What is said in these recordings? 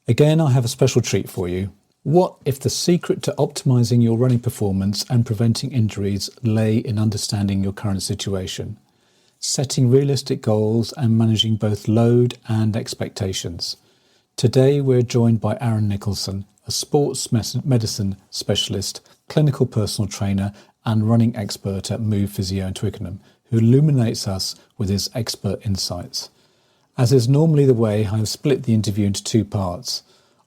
Again, I have a special treat for you. What if the secret to optimizing your running performance and preventing injuries lay in understanding your current situation, setting realistic goals and managing both load and expectations? Today, we're joined by Arran Nicholson, a sports medicine specialist, clinical personal trainer and running expert at Move Physio in Twickenham, who illuminates us with his expert insights. As is normally the way, I have split the interview into two parts.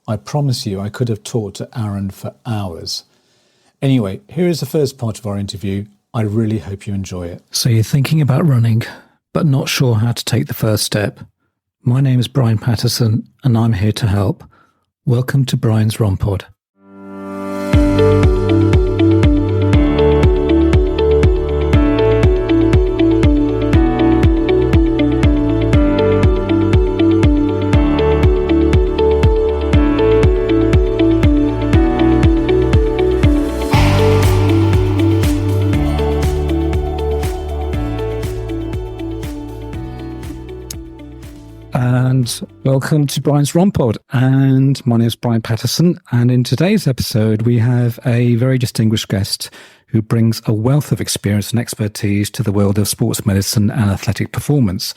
I promise you I could have talked to Arran for hours. Anyway, here is the first part of our interview. I really hope you enjoy it. So you're thinking about running, but not sure how to take the first step. My name is Brian Patterson, and I'm here to help. Welcome to Brian's Run Pod. And welcome to Brian's Run Pod. And my name is Brian Patterson. And in today's episode, we have a very distinguished guest who brings a wealth of experience and expertise to the world of sports medicine and athletic performance.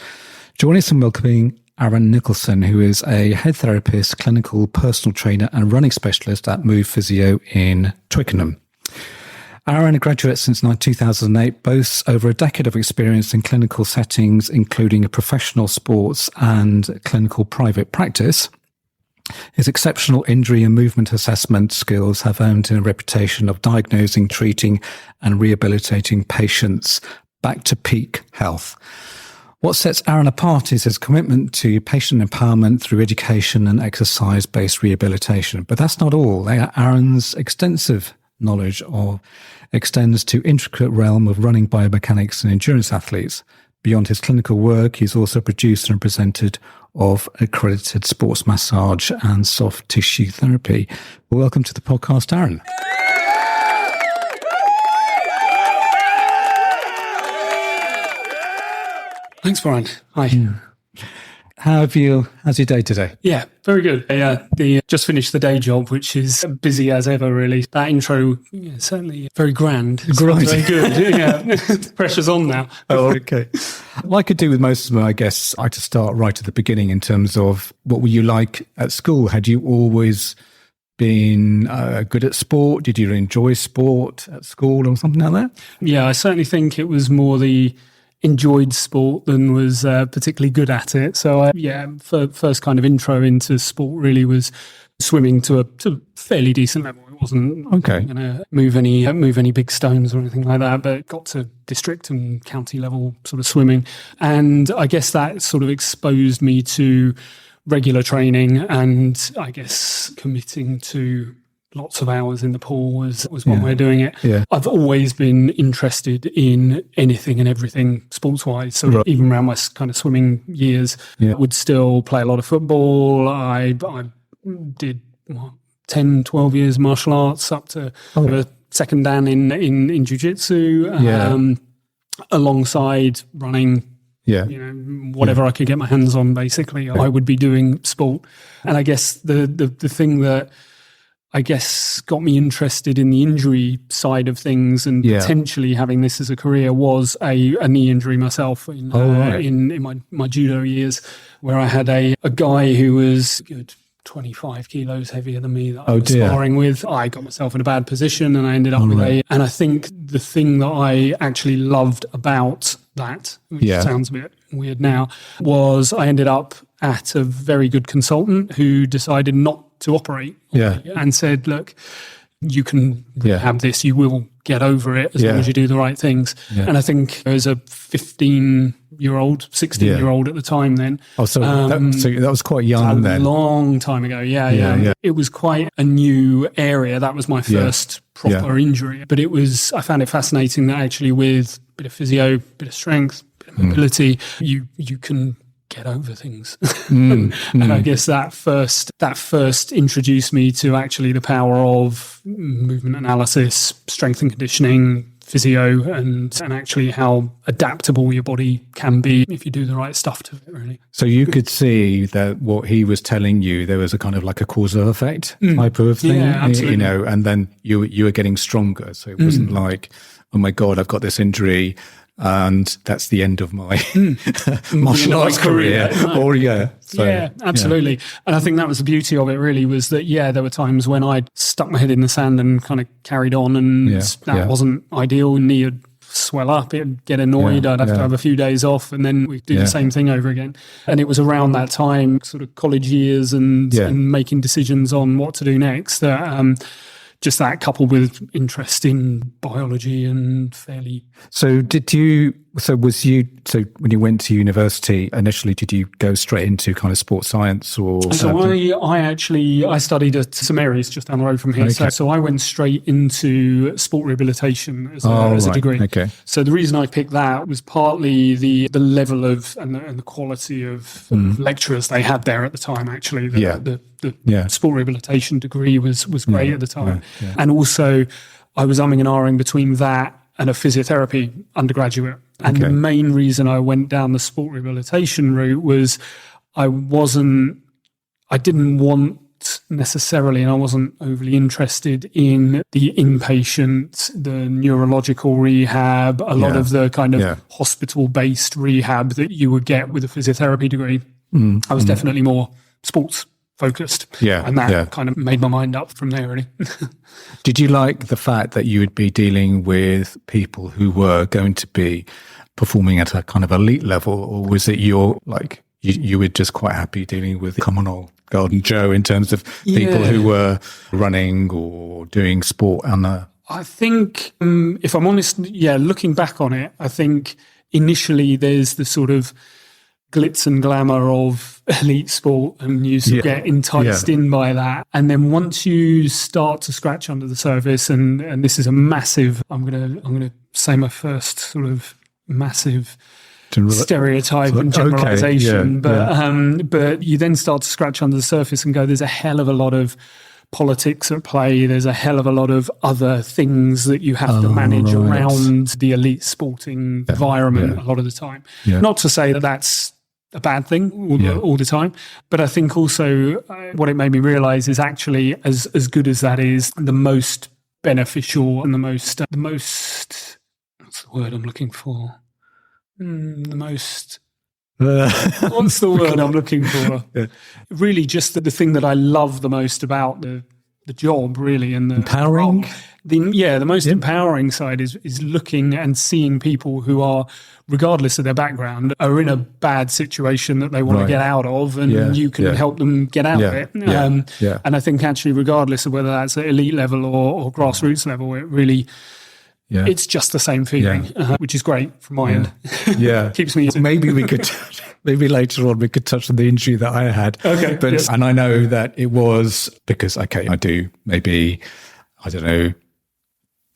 Joining us and welcoming Arran Nicholson, who is a head therapist, clinical personal trainer and running specialist at Move Physio in Twickenham. Arran, a graduate since 2008, boasts over a decade of experience in clinical settings, including professional sports and clinical private practice. His exceptional injury and movement assessment skills have earned him a reputation of diagnosing, treating and rehabilitating patients back to peak health. What sets Arran apart is his commitment to patient empowerment through education and exercise-based rehabilitation. But that's not all. Arran's extensive knowledge extends to intricate realm of running biomechanics and endurance athletes. Beyond his clinical work, he's also producer and presented of accredited sports massage and soft tissue therapy. Well, welcome to the podcast, Arran. Thanks, Brian. Hi. Yeah. How's your day today? Yeah, very good. Just finished the day job, which is busy as ever, really. That intro, certainly very grand. It's Right. very good. Yeah, pressure's on now. Oh, okay. Like I do with most of my guests, I like to start right at the beginning in terms of what were you like at school? Had you always been good at sport? Did you enjoy sport at school or something like that? Yeah, I certainly think it was more the enjoyed sport than was particularly good at it. So, first kind of intro into sport really was swimming to a fairly decent level. It wasn't Okay. going to move any big stones or anything like that, but it got to district and county level sort of swimming. And I guess that sort of exposed me to regular training and I guess committing to lots of hours in the pool was one way of doing it. Yeah. I've always been interested in anything and everything sports-wise. So Right. even around my kind of swimming years, Yeah. would still play a lot of football. I did 10, 12 years martial arts up to a second dan in jiu-jitsu, Yeah. alongside running. Yeah. Whatever I could get my hands on, basically, I would be doing sport. And I guess the thing that I guess got me interested in the injury side of things and potentially having this as a career was a knee injury myself in my judo years, where I had a guy who was good 25 kilos heavier than me that I was sparring with. I got myself in a bad position and I ended up and I think the thing that I actually loved about that, which sounds a bit weird now, was I ended up at a very good consultant who decided not to operate and said, look, you can have this, you will get over it as long as you do the right things. And I think as a 15-year-old, 16-year-old at the time then. Oh, so that was quite young then. A long time ago, yeah. It was quite a new area. That was my first proper injury. But I found it fascinating that actually with a bit of physio, bit of strength, bit of mobility, you can get over things. And I guess that first introduced me to actually the power of movement analysis, strength and conditioning, physio and actually how adaptable your body can be if you do the right stuff to it, really. So you could see that what he was telling you, there was a kind of like a cause of effect type of thing, Yeah, absolutely. and then you were getting stronger. So it wasn't like, oh my God, I've got this injury and that's the end of my martial arts career. Or absolutely. Yeah. And I think that was the beauty of it, really, was that, there were times when I stuck my head in the sand and kind of carried on, and that wasn't ideal. Knee would swell up, it'd get annoyed, I'd have to have a few days off, and then we'd do the same thing over again. And it was around that time, sort of college years and making decisions on what to do next, that just that coupled with interest in biology and fairly... So when you went to university initially, did you go straight into kind of sports science or... So I studied at St Mary's just down the road from here. Okay. So I went straight into sport rehabilitation as a degree. Okay. So the reason I picked that was partly the level of and the quality of lecturers they had there at the time, actually. The sport rehabilitation degree was great at the time. Yeah. And also I was umming and ahhing between that and a physiotherapy undergraduate. And the main reason I went down the sport rehabilitation route was I didn't want necessarily, and I wasn't overly interested in the inpatient, the neurological rehab, a lot of the kind of hospital-based rehab that you would get with a physiotherapy degree. I was definitely more sports focused. And that kind of made my mind up from there, really. Did you like the fact that you would be dealing with people who were going to be performing at a kind of elite level, or was it you were just quite happy dealing with common old Garden Joe in terms of people who were running or doing sport on a... I think, if I'm honest, looking back on it, I think initially there's the sort of glitz and glamour of elite sport, and you sort of get enticed in by that. And then once you start to scratch under the surface, and this is a massive, I'm gonna say my first sort of massive stereotype and generalization, but you then start to scratch under the surface and go, there's a hell of a lot of politics at play. There's a hell of a lot of other things that you have to manage around the elite sporting environment a lot of the time. Not to say that that's a bad thing all the time, but I think also what it made me realize is actually as good as that is, the most beneficial and the most what's the word I'm looking for? What's the word I'm looking for? Really, just the thing that I love the most about the job, really, and the empowering. The most empowering side is looking and seeing people who are, regardless of their background, are in a bad situation that they want to get out of, and you can help them get out of it. And I think actually, regardless of whether that's at elite level or grassroots level, it really. It's just the same feeling, which is great from my end. Keeps me. Maybe later on we could touch on the injury that I had. Okay, and I know that it was because I do maybe, I don't know,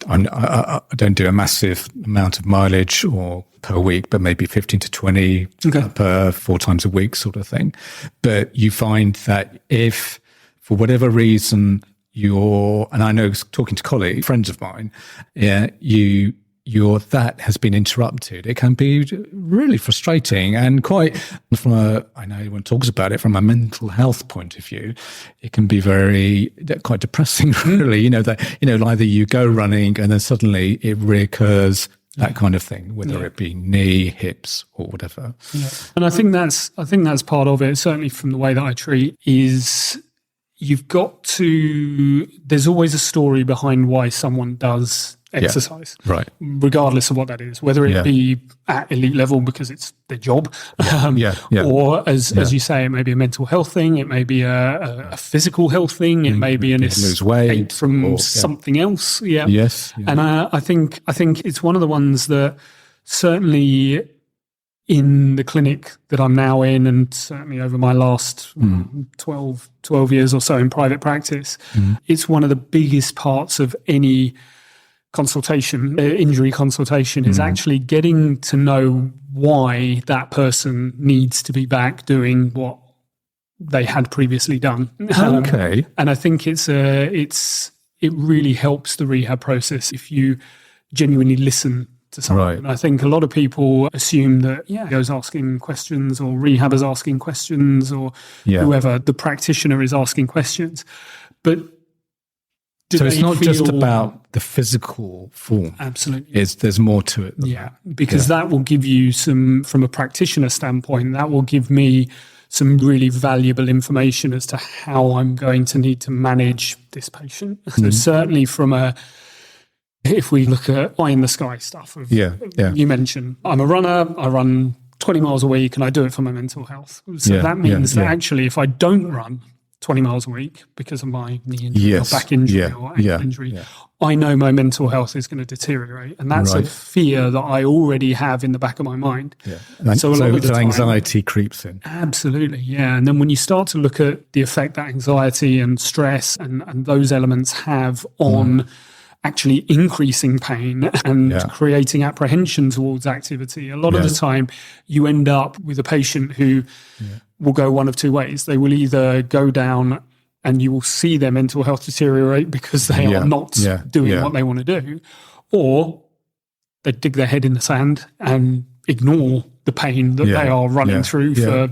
I don't do a massive amount of mileage or per week, but maybe 15 to 20 per 4 times a week sort of thing. But you find that if for whatever reason and I know talking to colleagues, friends of mine, your that has been interrupted. It can be really frustrating and quite I know everyone talks about it from a mental health point of view. It can be quite depressing, really. Either you go running and then suddenly it reoccurs, that kind of thing, whether it be knee, hips, or whatever. And I think that's part of it. Certainly from the way that I treat is. You've got to, there's always a story behind why someone does exercise, regardless of what that is, whether it be at elite level because it's their job, or as you say, it may be a mental health thing, it may be a physical health thing, it may be an escape from something else. And I think it's one of the ones that certainly in the clinic that I'm now in, and certainly over my last 12 years or so in private practice, it's one of the biggest parts of any consultation, injury consultation, is actually getting to know why that person needs to be back doing what they had previously done. And I think it really helps the rehab process if you genuinely listen to someone. Right. And I think a lot of people assume that, goes asking questions, or rehabber's asking questions, or whoever, the practitioner is asking questions. But so it's not just about the physical form. Absolutely. There's more to it. Because that will give you from a practitioner standpoint, that will give me some really valuable information as to how I'm going to need to manage this patient. So certainly if we look at eye in the sky stuff, you mentioned, I'm a runner, I run 20 miles a week and I do it for my mental health. So that means that actually if I don't run 20 miles a week because of my knee injury or back injury or ankle injury, I know my mental health is going to deteriorate. And that's a fear that I already have in the back of my mind. So a lot of the time, anxiety creeps in. Absolutely, And then when you start to look at the effect that anxiety and stress and those elements have on actually increasing pain and creating apprehension towards activity, a lot of the time you end up with a patient who will go one of two ways. They will either go down and you will see their mental health deteriorate because they are not doing what they want to do, or they dig their head in the sand and ignore the pain that they are running through for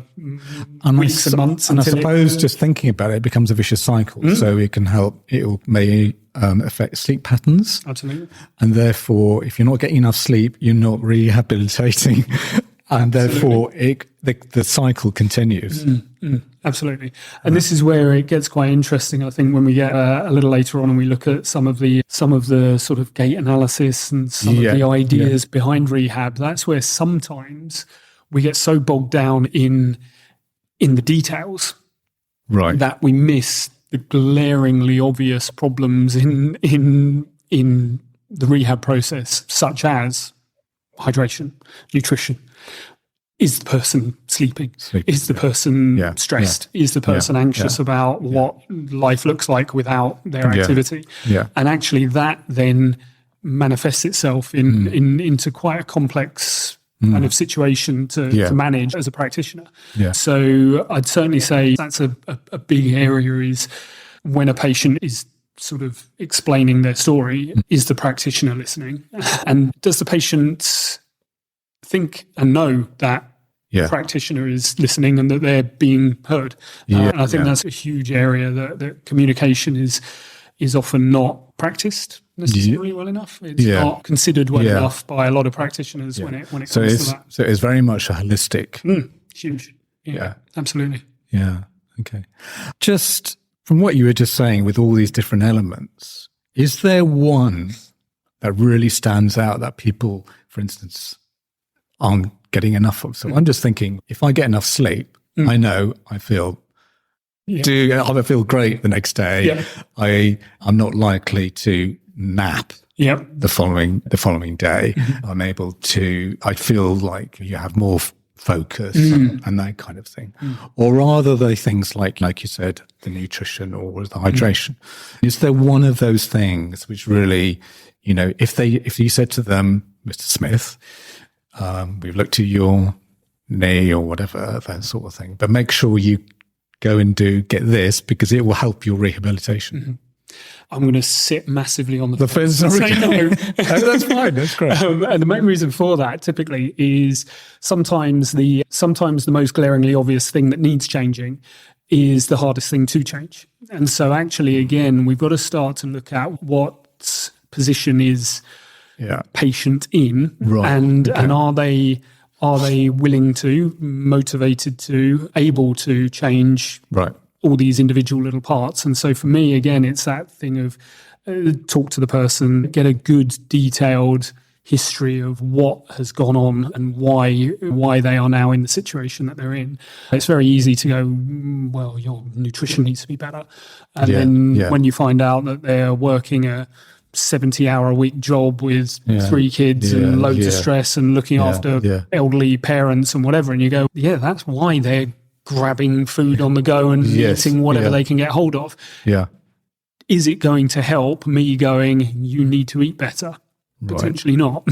weeks and months. And I suppose just thinking about it becomes a vicious cycle. So it can help, may affect sleep patterns. Absolutely. And therefore, if you're not getting enough sleep, you're not rehabilitating. And therefore, the cycle continues. Absolutely. And this is where it gets quite interesting, I think, when we get a little later on and we look at some of the sort of gait analysis and some of the ideas behind rehab. That's where sometimes we get so bogged down in the details that we miss the glaringly obvious problems in the rehab process, such as hydration, nutrition. Is the person sleeping? Is the person stressed? Is the person anxious about what life looks like without their activity? And actually that then manifests itself into quite a complex kind of situation to manage as a practitioner. So I'd certainly say that's a big area, is when a patient is sort of explaining their story, is the practitioner listening? And does the patient think and know that the practitioner is listening and that they're being heard? And I think that's a huge area that communication is often not practiced necessarily well enough. It's not considered well enough by a lot of practitioners when it comes to that. So it's very much a holistic. Huge. Yeah, absolutely. Yeah. Okay. Just from what you were just saying with all these different elements, is there one that really stands out that people, for instance, aren't getting enough of? So I'm just thinking, if I get enough sleep, I know I feel great the next day. I'm not likely to nap the following day. I feel like you have more focus and that kind of thing. Or are there things like you said, the nutrition or the hydration? Is there one of those things which really, if you said to them, Mr. Smith, we've looked at your knee or whatever, that sort of thing, but make sure you go and get this because it will help your rehabilitation. I'm going to sit massively on the fence and say no. That's fine. That's great. And the main reason for that typically is sometimes the most glaringly obvious thing that needs changing is the hardest thing to change. And so actually, again, we've got to start to look at what position is patient in, and are they willing to, motivated to, able to change all these individual little parts. And so for me, again, it's that thing of talk to the person, get a good detailed history of what has gone on and why they are now in the situation that they're in. It's very easy to go, well, your nutrition needs to be better. And then when you find out that they're working a 70-hour-a-week job with 3 kids and loads of stress and looking after elderly parents and whatever, and you go, that's why they're grabbing food on the go and eating whatever they can get hold of. Is it going to help me going, you need to eat better? Potentially not.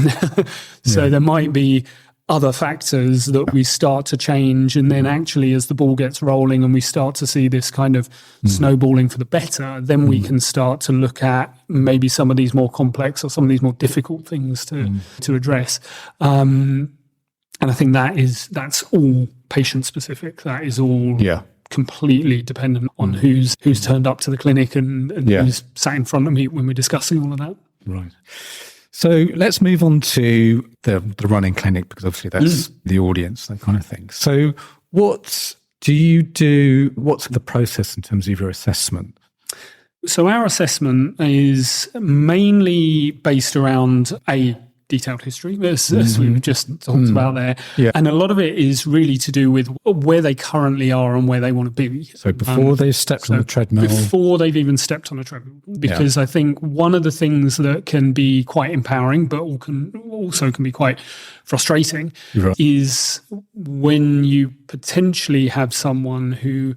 So there might be other factors that we start to change. And then actually, as the ball gets rolling and we start to see this kind of snowballing for the better, then we can start to look at maybe some of these more complex or some of these more difficult things to address. And I think that's all patient specific. That is all completely dependent on who's turned up to the clinic and who's sat in front of me when we're discussing all of that. Right. So let's move on to the running clinic, because obviously that's the audience, that kind of thing. So what do you do? What's the process in terms of your assessment? So our assessment is mainly based around a detailed history, as we've just talked about there. Yeah. And a lot of it is really to do with where they currently are and where they want to be. So before they've stepped on the treadmill. Before they've even stepped on a treadmill. Because I think one of the things that can be quite empowering, but also can be quite frustrating, is when you potentially have someone who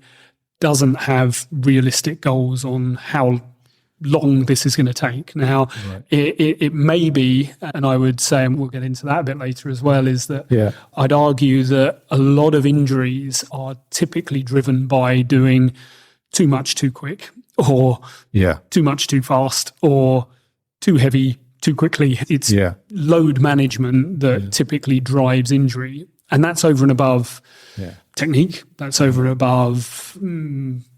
doesn't have realistic goals on how long this is going to take. Now, it may be, and I would say, and we'll get into that a bit later as well, is that I'd argue that a lot of injuries are typically driven by doing too much too quick, or too much too fast, or too heavy too quickly. It's load management that typically drives injury. And that's over and above technique. That's over and above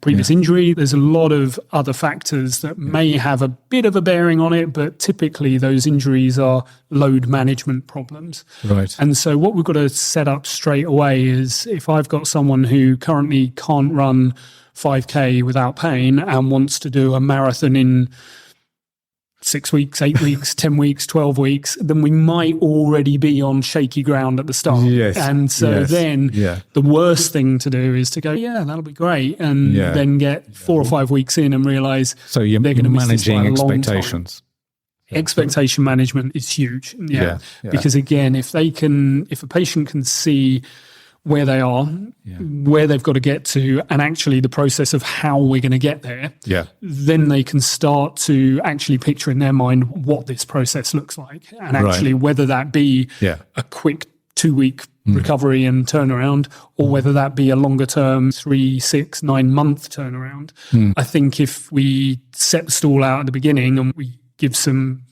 previous injury. There's a lot of other factors that may have a bit of a bearing on it, but typically those injuries are load management problems. Right. And so what we've got to set up straight away is, if I've got someone who currently can't run 5K without pain and wants to do a marathon in 6 weeks, 8 weeks, 10 weeks, 12 weeks, then we might already be on shaky ground at the start. Yes. And so then the worst thing to do is to go, that'll be great. And then get 4 or 5 weeks in and realize so you're they're going to miss this by a long time. expectations. Expectation management is huge. Because again, if a patient can see where they are, where they've got to get to, and actually the process of how we're going to get there, then they can start to actually picture in their mind what this process looks like, and actually whether that be a quick 2-week recovery and turnaround, or whether that be a longer term 3, 6, 9 month turnaround. I think if we set the stall out at the beginning and we give some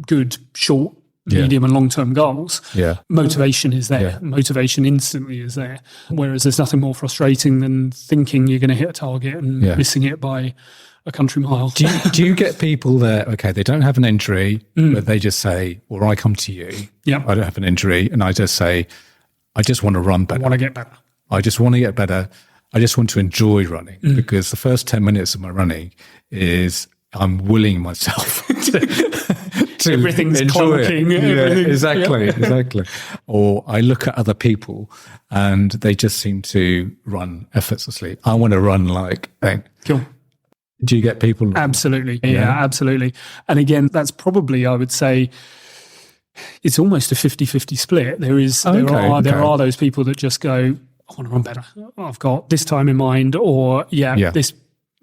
good short, medium and long-term goals, motivation is there. Motivation instantly is there. Whereas there's nothing more frustrating than thinking you're going to hit a target and missing it by a country mile. Do you get people that, okay, they don't have an injury, but they just say, or I come to you, I don't have an injury, and I just say, I just want to run better. I want to get better. I just want to get better. I just want to enjoy running, because the first 10 minutes of my running is I'm willing myself to everything's enjoy clunking. it. Exactly. Or I look at other people and they just seem to run effortlessly. I want to run like bang. Cool. Do you get people? Absolutely. Yeah, absolutely. And again, that's probably, I would say, it's almost a 50-50 split. There are those people that just go, I want to run better. I've got this time in mind, or this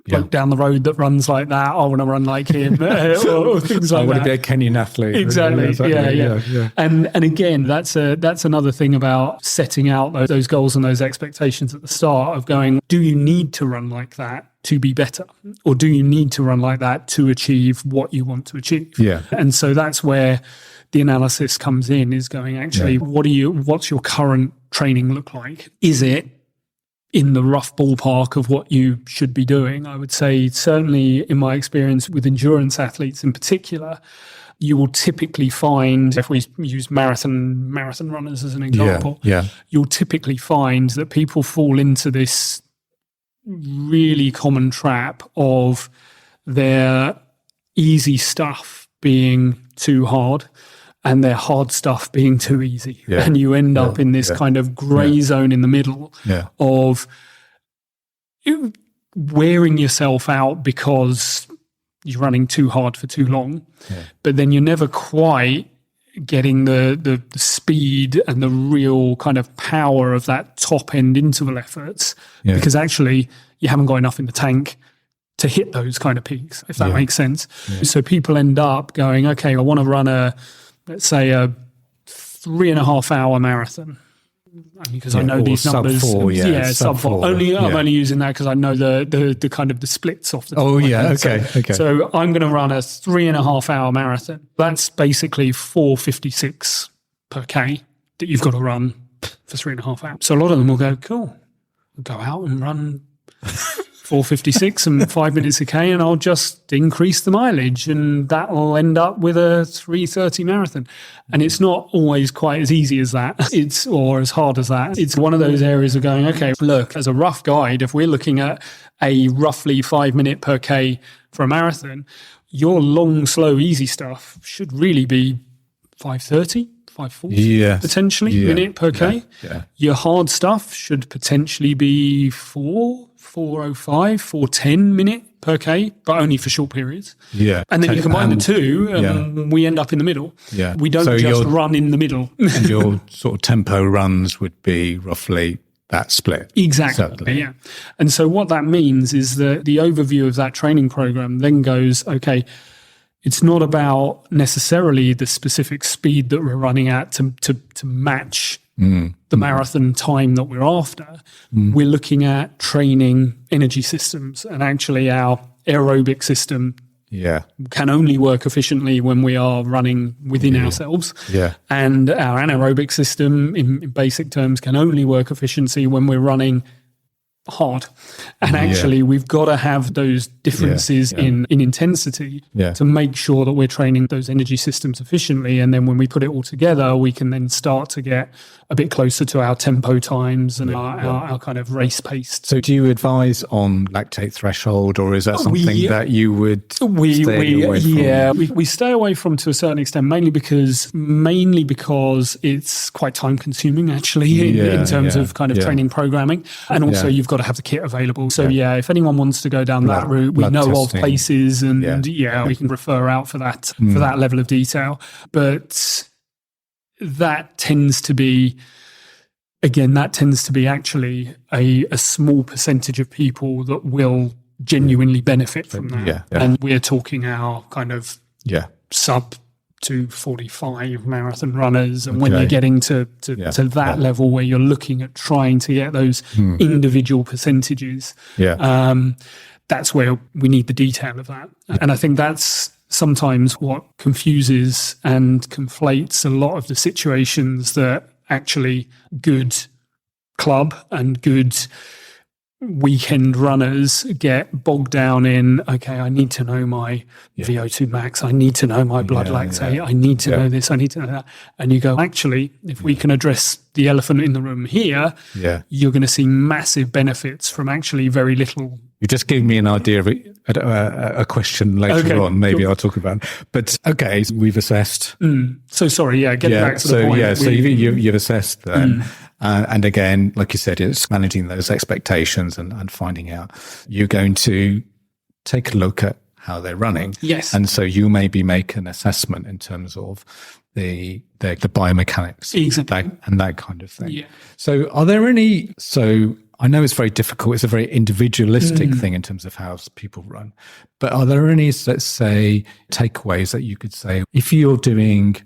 bloke down the road that runs like that, I want to run like him, or things like that. I want to be a Kenyan athlete. Exactly. Yeah. And again, that's another thing about setting out those goals and those expectations at the start of going, do you need to run like that to be better? Or do you need to run like that to achieve what you want to achieve? Yeah. And so that's where the analysis comes in, is going, actually, what's your current training look like? Is it in the rough ballpark of what you should be doing? I would say, certainly in my experience with endurance athletes in particular, you will typically find, if we use marathon runners as an example, you'll typically find that people fall into this really common trap of their easy stuff being too hard and their hard stuff being too easy. Yeah. And you end up in this kind of grey zone in the middle of wearing yourself out because you're running too hard for too long, but then you're never quite getting the speed and the real kind of power of that top end interval efforts, because actually you haven't got enough in the tank to hit those kind of peaks, if that makes sense. So people end up going, okay, I want to run let's say a 3.5 hour marathon. Because I know these numbers. Sub 4. I'm only using that because I know the kind of the splits off the top. Okay. So I'm going to run a 3.5 hour marathon. That's basically 4:56 per K that you've got to run for 3.5 hours. So a lot of them will go, cool, I'll go out and run 4:56 and 5 minutes a K, and I'll just increase the mileage, and that will end up with a 3:30 marathon. And it's not always quite as easy as that, or as hard as that. It's one of those areas of going, okay, look, as a rough guide, if we're looking at a roughly 5 minute per K for a marathon, your long, slow, easy stuff should really be 5:30. 5:40 potentially minute per K. Your hard stuff should potentially be 4:05, 4:10 minute per K, but only for short periods. And then you combine the two, and we end up in the middle. We don't just run in the middle. And your sort of tempo runs would be roughly that split. Exactly. Certainly. And so what that means is that the overview of that training program then goes, okay, it's not about necessarily the specific speed that we're running at to match the marathon time that we're after. We're looking at training energy systems, and actually our aerobic system can only work efficiently when we are running within ourselves. And our anaerobic system, in basic terms, can only work efficiency when we're running hard. And actually we've got to have those differences in intensity to make sure that we're training those energy systems efficiently. And then when we put it all together, we can then start to get a bit closer to our tempo times and our kind of race pace. So do you advise on lactate threshold, or is that something that you would stay away from? We stay away from to a certain extent, mainly because it's quite time consuming actually in terms of kind of training programming. And also you've got to have the kit available. So if anyone wants to go down that route, we know of places, and we can refer out for that level of detail. But that tends to be actually a small percentage of people that will genuinely benefit from that. And we're talking our kind of sub 2:45 marathon runners, and when you're getting to that level where you're looking at trying to get those individual percentages, that's where we need the detail of that. And I think that's sometimes what confuses and conflates a lot of the situations that actually good club and good weekend runners get bogged down in. Okay, I need to know my VO2 max, I need to know my blood lactate, I need to know this, I need to know that. And you go, actually, if we can address the elephant in the room here, you're going to see massive benefits from actually very little. You just gave me an idea of a question later on. Maybe I'll talk about it. But okay, we've assessed. So sorry, back to the point. So you've assessed them. And again, like you said, it's managing those expectations and finding out. You're going to take a look at how they're running. Yes. And so you maybe make an assessment in terms of the biomechanics. Exactly. And that kind of thing. Yeah. So are there any... So I know it's very difficult. It's a very individualistic thing in terms of how people run. But are there any, let's say, takeaways that you could say, if you're doing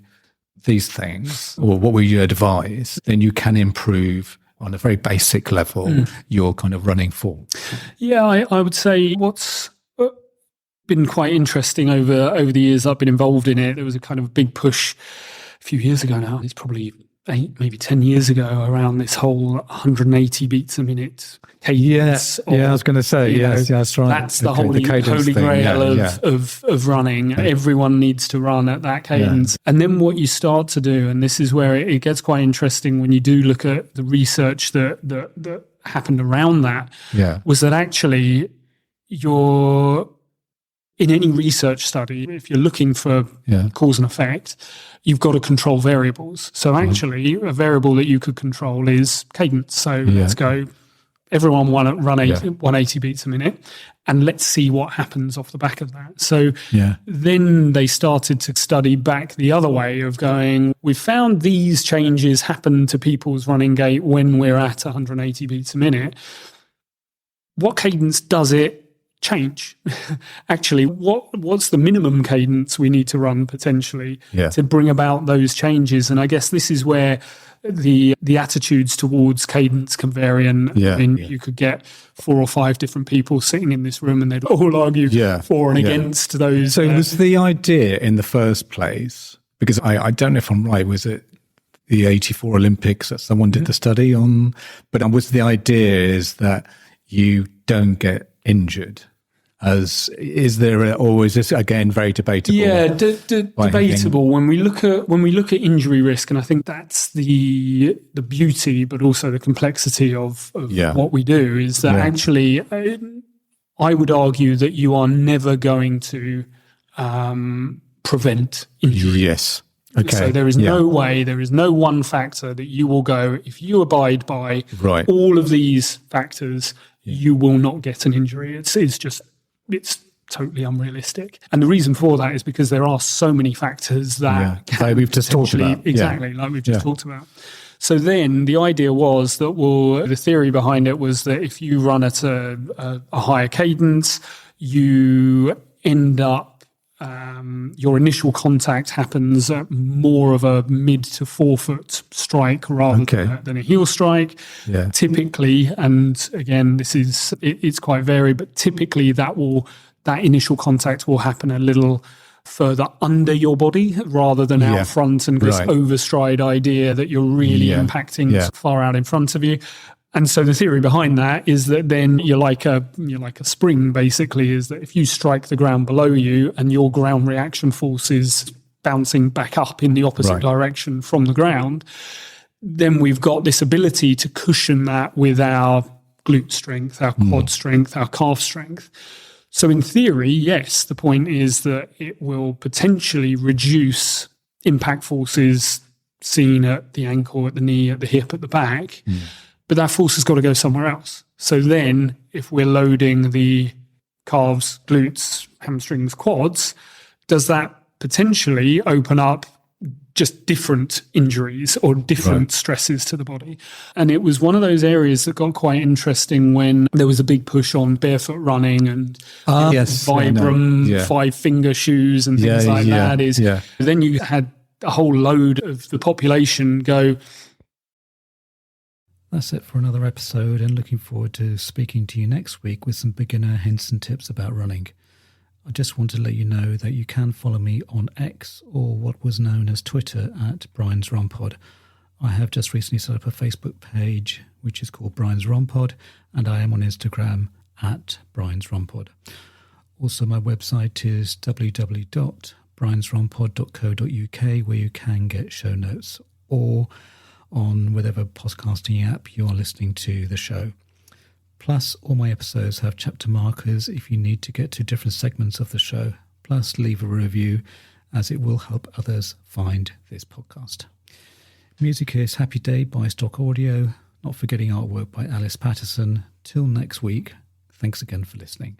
these things, or what would you advise, then you can improve on a very basic level your kind of running form? Yeah, I would say what's been quite interesting over the years I've been involved in it, there was a kind of big push a few years ago now. It's probably 8, maybe 10 years ago, around this whole 180 beats a minute cadence. I was going to say, that's right. That's the holy grail of running. Everyone needs to run at that cadence. And then what you start to do, and this is where it gets quite interesting when you do look at the research that happened around that, was that actually in any research study, if you're looking for cause and effect, you've got to control variables. So actually, a variable that you could control is cadence. So let's go, everyone run 180 beats a minute, and let's see what happens off the back of that. So then they started to study back the other way of going, we've found these changes happen to people's running gait when we're at 180 beats a minute. What cadence does it change. Actually, what's the minimum cadence we need to run potentially to bring about those changes? And I guess this is where the attitudes towards cadence can vary. And you could get 4 or 5 different people sitting in this room and they'd all argue for and against those. So was the idea in the first place, because I don't know if I'm right, was it the 84 Olympics that someone did the study on? But was the idea is that you don't get injured? Is there, or is this again very debatable? Yeah, debatable. When we look at injury risk, and I think that's the beauty, but also the complexity of what we do, is that actually, I would argue that you are never going to prevent injury. Yes. Okay. So there is no way, there is no one factor that you will go, if you abide by all of these factors, you will not get an injury. It's totally unrealistic. And the reason for that is because there are so many factors that like we've just talked about. Exactly, like we've just talked about. So then the idea was that, the theory behind it was that if you run at a higher cadence, you end up your initial contact happens at more of a mid to forefoot strike rather than a heel strike. Yeah. Typically, and again, it's quite varied, but typically that initial contact will happen a little further under your body rather than out front, and this overstride idea that you're really impacting far out in front of you. And so the theory behind that is that then you're like a spring, basically, is that if you strike the ground below you and your ground reaction force is bouncing back up in the opposite direction from the ground, then we've got this ability to cushion that with our glute strength, our quad strength, our calf strength. So in theory, yes, the point is that it will potentially reduce impact forces seen at the ankle, at the knee, at the hip, at the back. But that force has got to go somewhere else. So then if we're loading the calves, glutes, hamstrings, quads, does that potentially open up just different injuries or different stresses to the body? And it was one of those areas that got quite interesting when there was a big push on barefoot running and Vibram 5-finger shoes and things like that. Then you had a whole load of the population go, that's it for another episode, and looking forward to speaking to you next week with some beginner hints and tips about running. I just want to let you know that you can follow me on X, or what was known as Twitter, at Brian's Run Pod. I have just recently set up a Facebook page which is called Brian's Run Pod, and I am on Instagram at Brian's Run Pod. Also, my website is www.briansrunpod.co.uk, where you can get show notes, or on whatever podcasting app you are listening to the show. Plus, all my episodes have chapter markers if you need to get to different segments of the show. Plus, leave a review, as it will help others find this podcast. Music is Happy Day by Stock Audio, not forgetting artwork by Alice Patterson. Till next week, thanks again for listening.